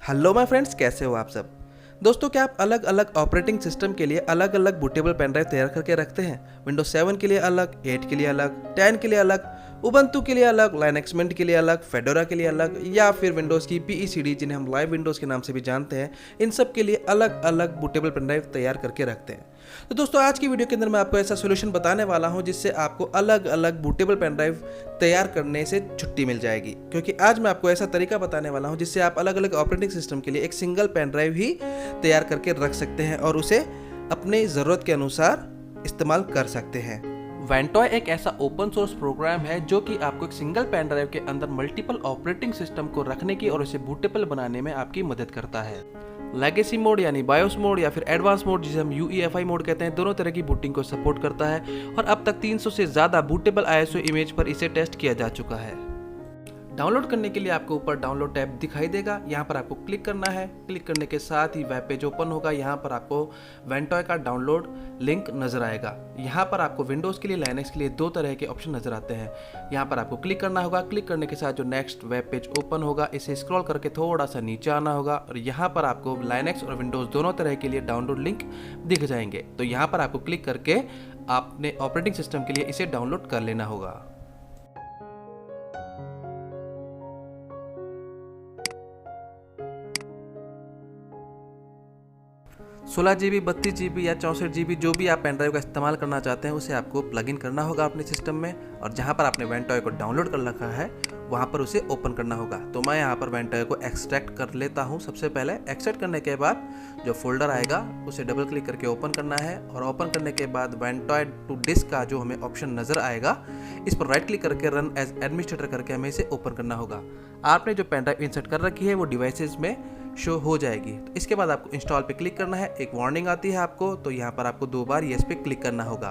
Hello my friends, कैसे हो आप सब। दोस्तों, क्या आप अलग अलग ऑपरेटिंग सिस्टम के लिए अलग अलग बूटेबल पेन ड्राइव तैयार करके रखते हैं। विंडोज 7 के लिए अलग, 8 के लिए अलग, 10 के लिए अलग, उबंटू के लिए अलग, लाइनक्स मिंट के लिए अलग, फेडोरा के लिए अलग, या फिर विंडोज़ की PECD जिन्हें हम लाइव विंडोज़ के नाम से भी जानते हैं, इन सब के लिए अलग अलग बूटेबल पेन ड्राइव तैयार करके रखते हैं। तो दोस्तों, आज की वीडियो के अंदर मैं आपको ऐसा सोल्यूशन बताने वाला हूं जिससे आपको अलग अलग बूटेबल पेन ड्राइव तैयार करने से छुट्टी मिल जाएगी। क्योंकि आज मैं आपको ऐसा तरीका बताने वाला हूं जिससे आप अलग अलग ऑपरेटिंग सिस्टम के लिए एक सिंगल पेन ड्राइव ही तैयार करके रख सकते हैं और उसे अपने ज़रूरत के अनुसार इस्तेमाल कर सकते हैं। वेंटॉय एक ऐसा ओपन सोर्स प्रोग्राम है जो कि आपको एक सिंगल पेन ड्राइव के अंदर मल्टीपल ऑपरेटिंग सिस्टम को रखने की और इसे बूटेबल बनाने में आपकी मदद करता है। लेगेसी मोड यानी बायोस मोड या फिर एडवांस मोड जिसे हम UEFI मोड कहते हैं, दोनों तरह की बूटिंग को सपोर्ट करता है और अब तक 300 से ज़्यादा बूटेबल ISO इमेज पर इसे टेस्ट किया जा चुका है। डाउनलोड करने के लिए आपको ऊपर डाउनलोड टैब दिखाई देगा, यहाँ पर आपको क्लिक करना है। क्लिक करने के साथ ही वेब पेज ओपन होगा। यहाँ पर आपको वेंटॉय का डाउनलोड लिंक नजर आएगा। यहाँ पर आपको विंडोज़ के लिए, लाइनक्स के लिए दो तरह के ऑप्शन नजर आते हैं। यहाँ पर आपको क्लिक करना होगा। क्लिक करने के साथ जो नेक्स्ट वेब पेज ओपन होगा, इसे स्क्रॉल करके थोड़ा सा नीचे आना होगा और यहाँ पर आपको लाइनक्स और विंडोज़ दोनों तरह के लिए डाउनलोड लिंक दिख जाएंगे। तो यहाँ पर आपको क्लिक करके आपने ऑपरेटिंग सिस्टम के लिए इसे डाउनलोड कर लेना होगा। 16 GB, 32 GB या 64 GB जो भी आप पेन ड्राइव का इस्तेमाल करना चाहते हैं उसे आपको प्लग इन करना होगा अपने सिस्टम में और जहां पर आपने वेंटॉय को डाउनलोड कर रखा है वहां पर उसे ओपन करना होगा। तो मैं यहां पर वेंटॉय को एक्सट्रैक्ट कर लेता हूं। सबसे पहले एक्सट्रैक्ट करने के बाद जो फोल्डर आएगा उसे डबल क्लिक करके ओपन करना है और ओपन करने के बाद वेंटॉय टू डिस्क का जो हमें ऑप्शन नजर आएगा, इस पर राइट क्लिक करके रन एज एडमिनिस्ट्रेटर करके हमें इसे ओपन करना होगा। आपने जो पेन ड्राइव इंसर्ट कर रखी है वो डिवाइसेस में शो हो जाएगी। तो इसके बाद आपको इंस्टॉल पे क्लिक करना है। एक वार्निंग आती है आपको, तो यहाँ पर आपको 2 बार यस पे क्लिक करना होगा।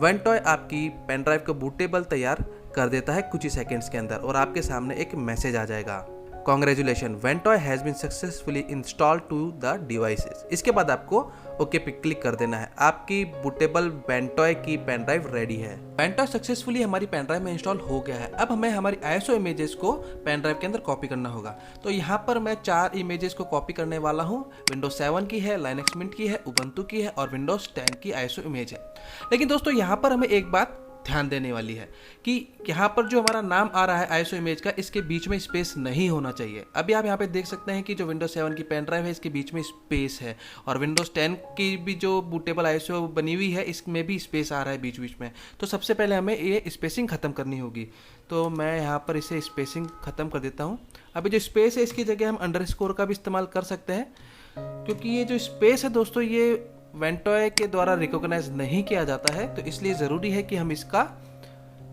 वेंटॉय आपकी पेन ड्राइव को बूटेबल तैयार कर देता है कुछ ही सेकंड्स के अंदर और आपके सामने एक मैसेज आ जाएगा, congratulation, Ventoy has been successfully installed to the devices. इसके बाद आपको ओके पे क्लिक कर देना है। आपकी बूटेबल वेंटॉय की पेन ड्राइव रेडी है। वेंटॉय सक्सेसफुली हमारी पेन ड्राइव में इंस्टॉल हो गया है। अब हमें हमारी ISO इमेजेस को पेन ड्राइव के अंदर कॉपी करना होगा। तो यहाँ पर मैं 4 इमेजेस को कॉपी करने वाला हूँ। विंडोज 7 की है, लाइनक्स मिंट की है, उबंटू की है और विंडोज 10 की ISO इमेज है। लेकिन दोस्तों, यहाँ पर हमें एक बात ध्यान देने वाली है कि यहाँ पर जो हमारा नाम आ रहा है ISO इमेज का, इसके बीच में स्पेस नहीं होना चाहिए। अभी आप यहाँ पे देख सकते हैं कि जो विंडोज 7 की पेन ड्राइव है इसके बीच में स्पेस है और विंडोज 10 की भी जो बूटेबल ISO बनी हुई है इसमें भी स्पेस आ रहा है बीच बीच में। तो सबसे पहले हमें ये स्पेसिंग ख़त्म करनी होगी। तो मैं यहाँ पर इसे स्पेसिंग ख़त्म कर देता हूँ। अभी जो स्पेस है इसकी जगह हम अंडरस्कोर का भी इस्तेमाल कर सकते हैं, क्योंकि ये जो स्पेस है दोस्तों ये वेंटॉय के द्वारा रिकॉग्नाइज नहीं किया जाता है, तो इसलिए ज़रूरी है कि हम इसका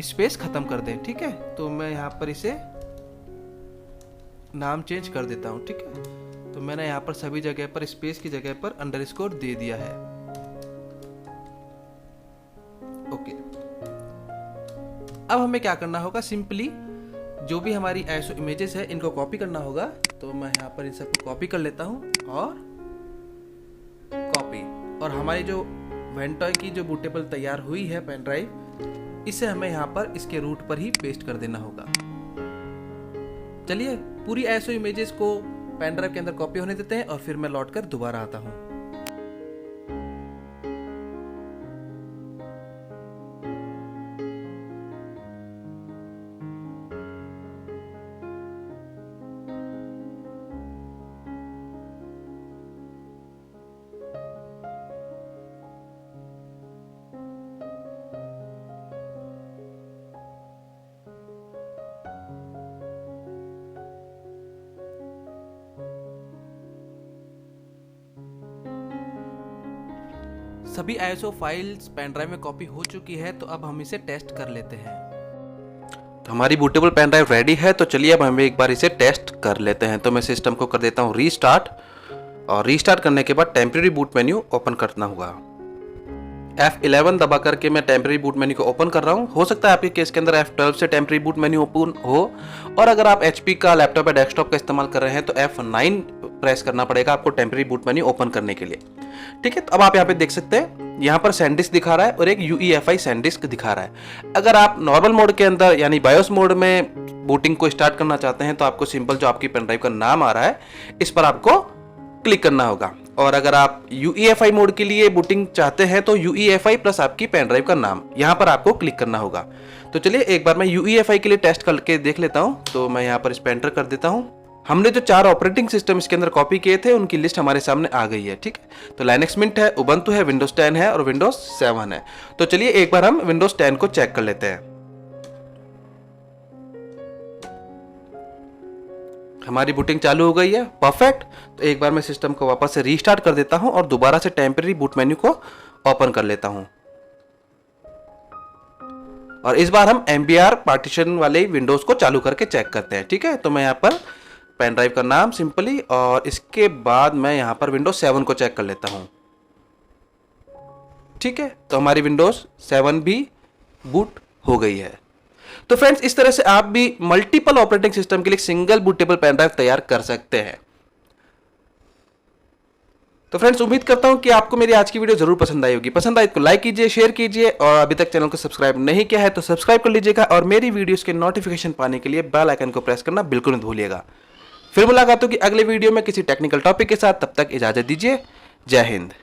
स्पेस ख़त्म कर दें। ठीक है, तो मैं यहाँ पर इसे नाम चेंज कर देता हूँ। ठीक है, तो मैंने यहाँ पर सभी जगह पर स्पेस की जगह पर अंडरस्कोर दे दिया है। ओके, अब हमें क्या करना होगा, सिंपली जो भी हमारी ISO इमेजेस है इनको कॉपी करना होगा। तो मैं यहाँ पर इन सबको कॉपी कर लेता हूँ और कॉपी, और हमारी जो वेंटॉय की जो बूटेबल तैयार हुई है पेन ड्राइव, इसे हमें यहाँ पर इसके रूट पर ही पेस्ट कर देना होगा। चलिए पूरी ISO इमेजेस को पेन ड्राइव के अंदर कॉपी होने देते हैं और फिर मैं लौट कर दोबारा आता हूँ। सभी ISO फाइल्स पेन ड्राइव में कॉपी हो चुकी है, तो अब हम इसे टेस्ट कर लेते हैं। तो हमारी बूटेबल पेन ड्राइव रेडी है। तो चलिए अब हम एक बार इसे टेस्ट कर लेते हैं। तो मैं सिस्टम को कर देता हूँ रीस्टार्ट और रीस्टार्ट करने के बाद टेम्परेरी बूट मेन्यू ओपन करना होगा। F11 दबा करके मैं टेम्परेरी बूट मेन्यू को ओपन कर रहा हूँ। हो सकता है आपके केस के अंदर F12 से टेम्परेरी बूट मेन्यू ओपन हो, और अगर आप HP का लैपटॉप या डेस्कटॉप का इस्तेमाल कर रहे हैं तो F9 प्रेस करना पड़ेगा आपको टेम्परेरी बूट मेन्यू ओपन करने के लिए। ठीक है, तो अब आप यहाँ पे देख सकते हैं, यहाँ पर SanDisk दिखा रहा है और एक UEFI SanDisk दिखा रहा है। अगर आप नॉर्मल मोड के अंदर यानी बायोस मोड में बूटिंग को स्टार्ट करना चाहते हैं तो आपको सिंपल जो आपकी पेन ड्राइव का नाम आ रहा है इस पर आपको क्लिक करना होगा। और अगर आप UEFI मोड के लिए बूटिंग चाहते हैं तो UEFI प्लस आपकी पेन ड्राइव का नाम, यहाँ पर आपको क्लिक करना होगा। तो चलिए एक बार मैं UEFI के लिए टेस्ट करके देख लेता हूँ। तो मैं यहाँ पर इस पर एंटर कर देता हूँ। हमने जो 4 ऑपरेटिंग सिस्टम इसके अंदर कॉपी किए थे उनकी लिस्ट हमारे सामने आ गई है। ठीक है, तो लाइनक्स मिंट है, उबंटू है, विंडोज 10 है और विंडोज 7 है। तो चलिए एक बार हम विंडोज 10 को चेक कर लेते हैं। हमारी बूटिंग चालू हो गई है, परफेक्ट। तो एक बार मैं सिस्टम को वापस से रीस्टार्ट कर देता हूं और दोबारा से टेम्परेरी बूट मेन्यू को ओपन कर लेता हूं। और इस बार हम MBR पार्टीशन वाले विंडोज को चालू करके चेक करते हैं। ठीक है, तो मैं यहाँ पर पेन ड्राइव का नाम सिंपली और इसके बाद मैं यहाँ पर विंडोज 7 को चेक कर लेता हूँ। ठीक है, तो हमारी विंडोज 7 भी बूट हो गई है। तो फ्रेंड्स, इस तरह से आप भी मल्टीपल ऑपरेटिंग सिस्टम के लिए सिंगल बूटेबल पेन ड्राइव तैयार कर सकते हैं। तो फ्रेंड्स, उम्मीद करता हूं कि आपको मेरी आज की वीडियो जरूर पसंद आई होगी। पसंद आई तो लाइक कीजिए, शेयर कीजिए और अभी तक चैनल को सब्सक्राइब नहीं किया है तो सब्सक्राइब कर लीजिएगा और मेरी वीडियोस के नोटिफिकेशन पाने के लिए बेल आइकन को प्रेस करना बिल्कुल मत भूलिएगा। फिर मुलाकात होगी अगले वीडियो में किसी टेक्निकल टॉपिक के साथ। तब तक इजाजत दीजिए। जय हिंद।